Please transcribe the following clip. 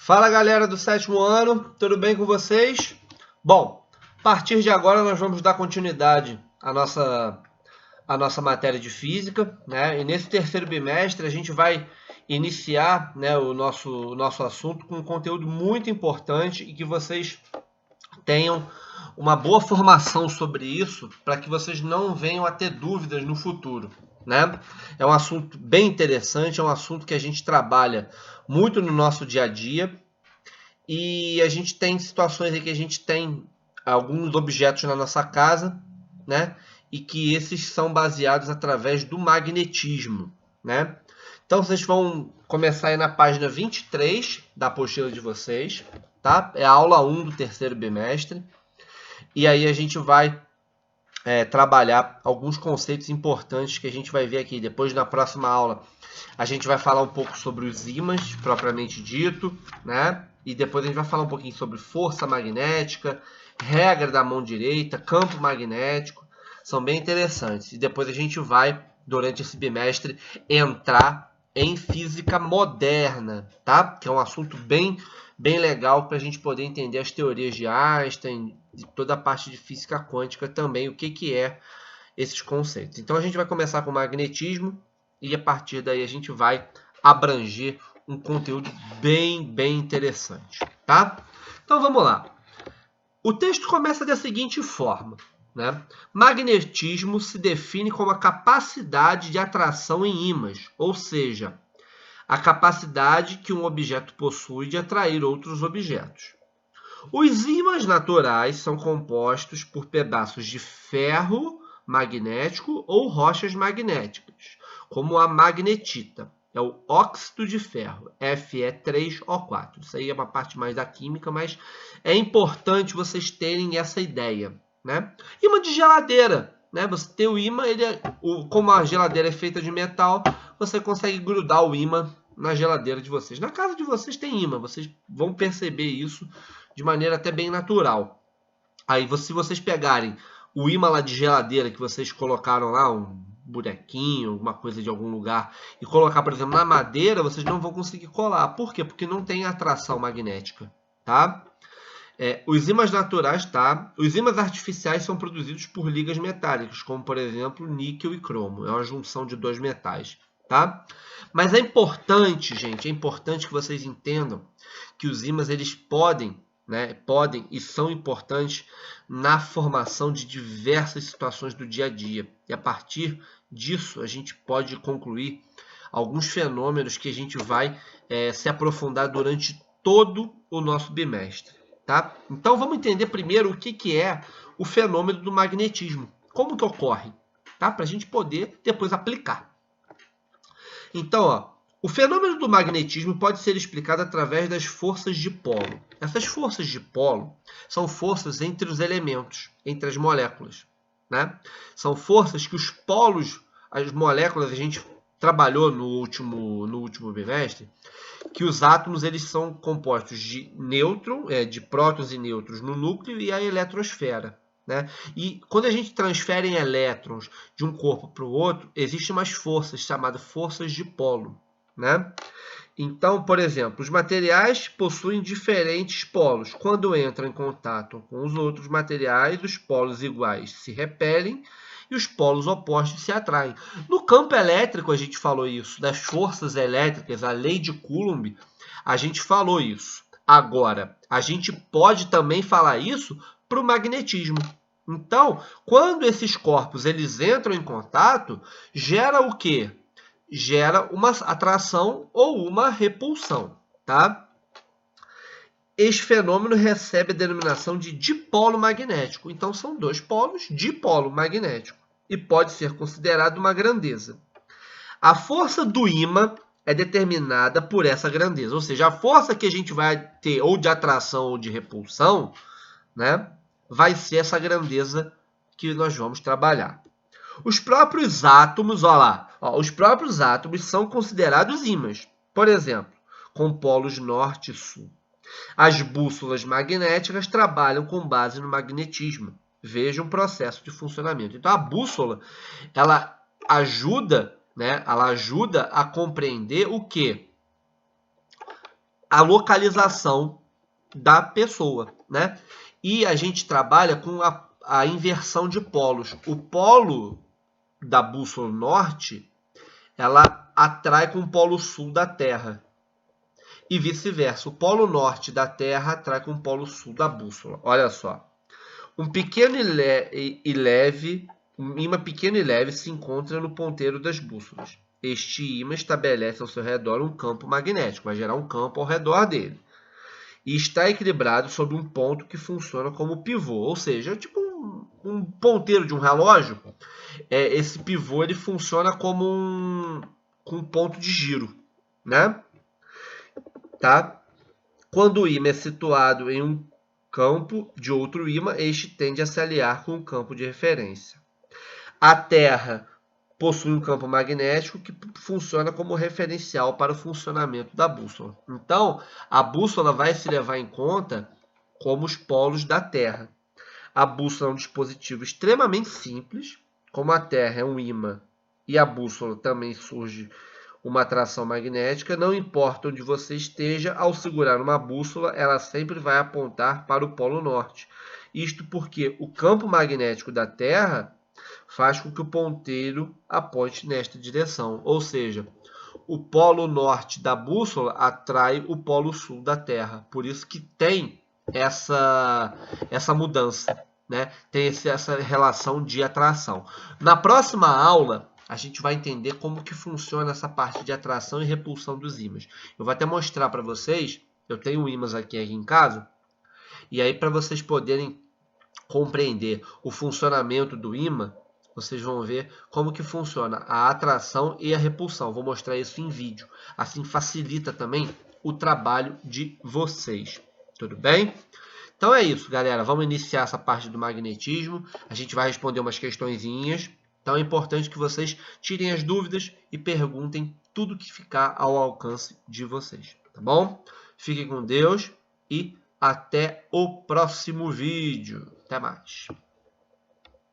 Fala galera do sétimo ano, tudo bem com vocês? Bom, a partir de agora nós vamos dar continuidade à nossa matéria de física, né? E nesse terceiro bimestre a gente vai iniciar, né, o nosso assunto com um conteúdo muito importante e que vocês tenham uma boa formação sobre isso para que vocês não venham a ter dúvidas no futuro, né? É um assunto bem interessante, é um assunto que a gente trabalha muito no nosso dia a dia e a gente tem situações em que a gente tem alguns objetos na nossa casa, né? E que esses são baseados através do magnetismo, né? Então vocês vão começar aí na página 23 da apostila de vocês, tá? É a aula 1 do terceiro bimestre. E aí a gente vai trabalhar alguns conceitos importantes que a gente vai ver aqui. Depois, na próxima aula, a gente vai falar um pouco sobre os ímãs, propriamente dito, né? E depois a gente vai falar um pouquinho sobre força magnética, regra da mão direita, campo magnético. São bem interessantes. E depois a gente vai, durante esse bimestre, entrar em física moderna, tá? Que é um assunto bem legal para a gente poder entender as teorias de Einstein e toda a parte de física quântica também, o que é esses conceitos. Então a gente vai começar com magnetismo e a partir daí a gente vai abranger um conteúdo bem interessante, tá? Então vamos lá. O texto começa da seguinte forma, né? Magnetismo se define como a capacidade de atração em ímãs, ou seja, a capacidade que um objeto possui de atrair outros objetos. Os ímãs naturais são compostos por pedaços de ferro magnético ou rochas magnéticas, como a magnetita. É o óxido de ferro, Fe3O4. Isso aí é uma parte mais da química, mas é importante vocês terem essa ideia, né? Ímã de geladeira, né? Você tem o ímã, como a geladeira é feita de metal, você consegue grudar o ímã na geladeira de vocês. Na casa de vocês tem ímã, vocês vão perceber isso de maneira até bem natural. Aí, se vocês pegarem o ímã lá de geladeira que vocês colocaram lá, um bonequinho, alguma coisa de algum lugar, e colocar, por exemplo, na madeira, vocês não vão conseguir colar. Por quê? Porque não tem atração magnética, tá? Os ímãs naturais, tá? Os ímãs artificiais são produzidos por ligas metálicas, como, por exemplo, níquel e cromo. É uma junção de dois metais, tá? Mas é importante, gente, é importante que vocês entendam que os ímãs, eles podem e são importantes na formação de diversas situações do dia a dia. E a partir disso, a gente pode concluir alguns fenômenos que a gente vai se aprofundar durante todo o nosso bimestre. Tá? Então vamos entender primeiro o que é o fenômeno do magnetismo. Como que ocorre? Tá? Para a gente poder depois aplicar. Então, o fenômeno do magnetismo pode ser explicado através das forças de polo. Essas forças de polo são forças entre os elementos, entre as moléculas, né? São forças que os polos, as moléculas, a gente trabalhou no último bimestre, que os átomos eles são compostos de nêutrons, de prótons e nêutrons no núcleo e a eletrosfera. Né? E quando a gente transfere elétrons de um corpo para o outro, existem umas forças chamadas forças de polo. Né? Então, por exemplo, os materiais possuem diferentes polos. Quando entram em contato com os outros materiais, os polos iguais se repelem e os polos opostos se atraem. No campo elétrico, a gente falou isso, das forças elétricas, a lei de Coulomb, a gente falou isso. Agora, a gente pode também falar isso para o magnetismo. Então, quando esses corpos eles entram em contato, gera o quê? Gera uma atração ou uma repulsão, tá? Este fenômeno recebe a denominação de dipolo magnético. Então, são dois polos, dipolo magnético, e pode ser considerado uma grandeza. A força do ímã é determinada por essa grandeza, ou seja, a força que a gente vai ter ou de atração ou de repulsão, né, vai ser essa grandeza que nós vamos trabalhar. Os próprios átomos, olha lá, os próprios átomos são considerados ímãs, por exemplo, com polos norte e sul. As bússolas magnéticas trabalham com base no magnetismo. Veja um processo de funcionamento. Então, a bússola, ela ajuda a compreender o quê? a localização da pessoa, né? E a gente trabalha com a inversão de polos. O polo da bússola norte, ela atrai com o polo sul da Terra. E vice-versa. O polo norte da Terra atrai com o polo sul da bússola. Olha só. Um pequeno imã pequeno e leve se encontra no ponteiro das bússolas. Este imã estabelece ao seu redor um campo magnético, vai gerar um campo ao redor dele. E está equilibrado sobre um ponto que funciona como pivô, ou seja, tipo um ponteiro de um relógio. Esse pivô ele funciona como um ponto de giro, né? Tá? Quando o ímã é situado em um campo de outro ímã, este tende a se aliar com o campo de referência. A Terra possui um campo magnético que funciona como referencial para o funcionamento da bússola. Então, a bússola vai se levar em conta como os polos da Terra. A bússola é um dispositivo extremamente simples, como a Terra é um ímã e a bússola também surge uma atração magnética, não importa onde você esteja, ao segurar uma bússola, ela sempre vai apontar para o Polo Norte. Isto porque o campo magnético da Terra faz com que o ponteiro aponte nesta direção, ou seja, o Polo Norte da bússola atrai o Polo Sul da Terra. Por isso que tem essa mudança, né? Tem essa relação de atração. Na próxima aula, a gente vai entender como que funciona essa parte de atração e repulsão dos ímãs. Eu vou até mostrar para vocês, eu tenho ímãs aqui em casa, e aí para vocês poderem compreender o funcionamento do ímã, vocês vão ver como que funciona a atração e a repulsão. Vou mostrar isso em vídeo. Assim facilita também o trabalho de vocês. Tudo bem? Então é isso, galera. Vamos iniciar essa parte do magnetismo. A gente vai responder umas questõezinhas. Então é importante que vocês tirem as dúvidas e perguntem tudo que ficar ao alcance de vocês. Tá bom? Fiquem com Deus e até o próximo vídeo. Até mais.